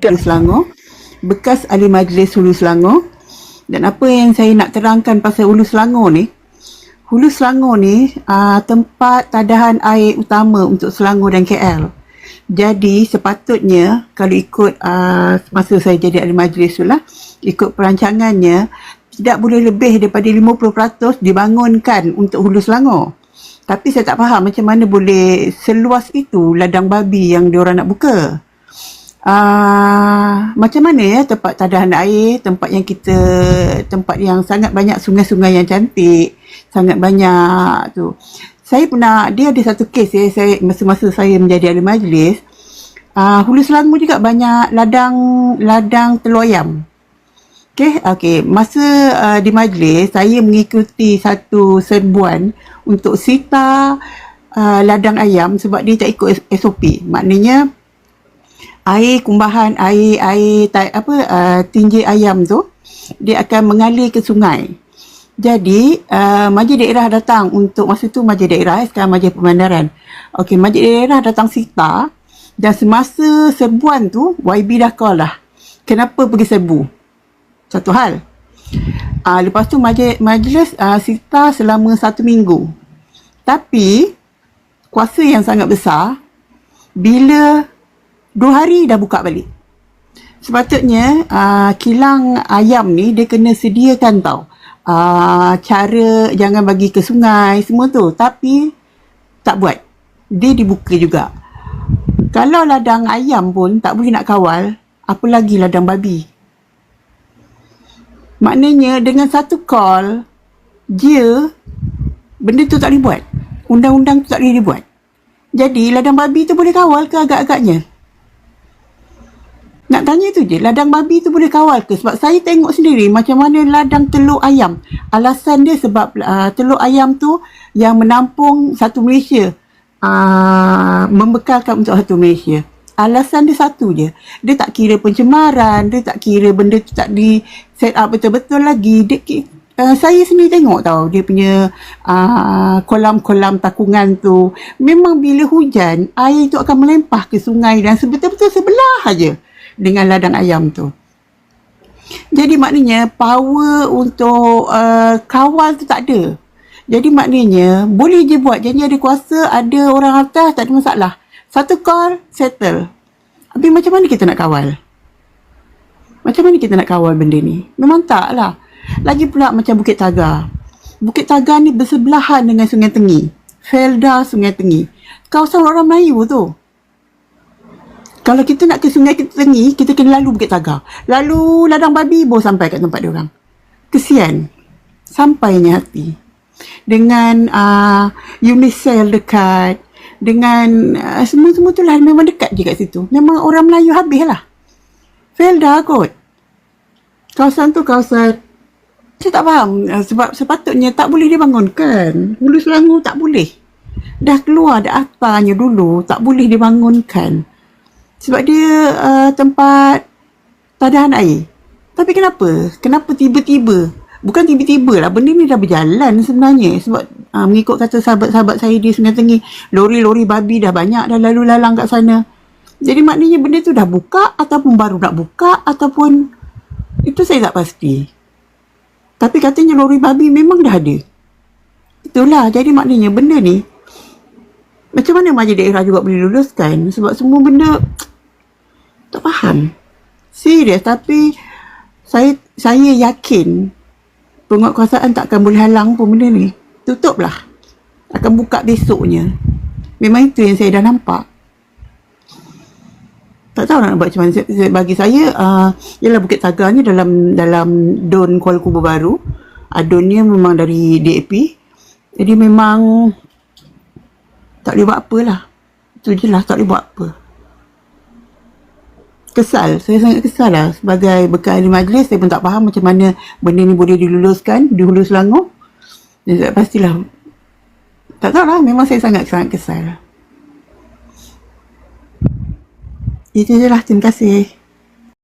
Hulu Selangor, bekas ahli majlis Hulu Selangor. Dan apa yang saya nak terangkan pasal Hulu Selangor ni, Hulu Selangor ni tempat tadahan air utama untuk Selangor dan KL. Jadi sepatutnya kalau ikut masa saya jadi ahli majlis tu lah, ikut perancangannya, tidak boleh lebih daripada 50% dibangunkan untuk Hulu Selangor. Tapi saya tak faham macam mana boleh seluas itu ladang babi yang diorang nak buka. Macam mana ya tempat tadahan air, tempat yang sangat banyak sungai-sungai yang cantik, sangat banyak tu. Saya pernah, dia ada satu kes ya, masa-masa saya menjadi ahli majlis, Hulu Selangor juga banyak ladang telur ayam. Okey, masa di majlis saya mengikuti satu serbuan untuk sita ladang ayam sebab dia tak ikut SOP. Maknanya air kumbahan, tinja ayam tu dia akan mengalir ke sungai. Jadi majlis daerah datang untuk, masa tu majlis daerah, sekarang majlis pemandaran. Okey, majlis daerah datang sita, dan semasa serbuan tu YB dah call lah, kenapa pergi serbu, satu hal. Lepas tu majlis sita selama 1 minggu. Tapi kuasa yang sangat besar bila 2 hari dah buka balik. Sepatutnya kilang ayam ni dia kena sediakan tau, cara jangan bagi ke sungai semua tu, tapi tak buat. Dia dibuka juga. Kalau ladang ayam pun tak boleh nak kawal, apa lagi ladang babi. Maknanya dengan satu call dia, benda tu tak boleh buat, undang-undang tu tak boleh dibuat. Jadi ladang babi tu boleh kawal ke agak-agaknya? Nak tanya tu je, ladang babi tu boleh kawal ke? Sebab saya tengok sendiri macam mana ladang telur ayam. Alasan dia sebab telur ayam tu yang menampung satu Malaysia, membekalkan untuk satu Malaysia. Alasan dia satu je, dia tak kira pencemaran, dia tak kira benda tu tak di set up betul-betul lagi. Saya sendiri tengok tau dia punya kolam-kolam takungan tu, memang bila hujan air tu akan melempah ke sungai dan betul-betul sebelah aja dengan ladang ayam tu. Jadi maknanya power untuk kawal tu tak ada. Jadi maknanya boleh je buat, janji ada kuasa, ada orang atas, tak ada masalah. Satu call, settle. Habis macam mana kita nak kawal? Macam mana kita nak kawal benda ni? Memang tak lah. Lagi pula macam Bukit Tagar. Bukit Tagar ni bersebelahan dengan Sungai Tengi. Felda Sungai Tengi. Kawasan orang Melayu tu. Kalau kita nak ke Sungai Tengi, kita kena lalu Bukit Tagar. Lalu ladang babi baru sampai kat tempat diorang. Kesian. Sampainya hati. Dengan Unicel dekat, dengan semua-semua tu lah, memang dekat je kat situ. Memang orang Melayu habis lah. Felda kot. Kawasan tu kawasan, saya tak faham sebab sepatutnya tak boleh dibangunkan. Hulu Selangor tak boleh. Dah keluar dah aktanya dulu, tak boleh dibangunkan. Sebab dia tempat tadahan air. Tapi kenapa? Kenapa tiba-tiba? Bukan tiba-tiba lah, benda ni dah berjalan sebenarnya. Sebab mengikut kata sahabat-sahabat saya di Sungai Tengi, lori-lori babi dah banyak dah lalu lalang kat sana. Jadi maknanya benda tu dah buka ataupun baru nak buka, ataupun itu saya tak pasti. Tapi katanya lori babi memang dah ada. Itulah, jadi maknanya benda ni macam mana majlis daerah juga boleh luluskan? Sebab semua benda tak faham. Serius, tapi saya yakin penguatkuasaan takkan boleh halang pun benda ni. Tutuplah. Akan buka besoknya. Memang itu yang saya dah nampak. Tak tahu nak buat macam mana. Bagi saya, ialah Bukit Tagar ni dalam DUN Kuala Kubur Baru. DUN-nya memang dari DAP. Jadi memang tak boleh buat apa lah. Itu je lah, tak boleh buat apa. Kesal, saya sangat kesal lah. Sebagai bekas ahli majlis, saya pun tak faham macam mana benda ni boleh diluluskan di Hulu Selangor. Dan pastilah, tak tahu lah, memang saya sangat-sangat kesal. Itu je lah, terima kasih.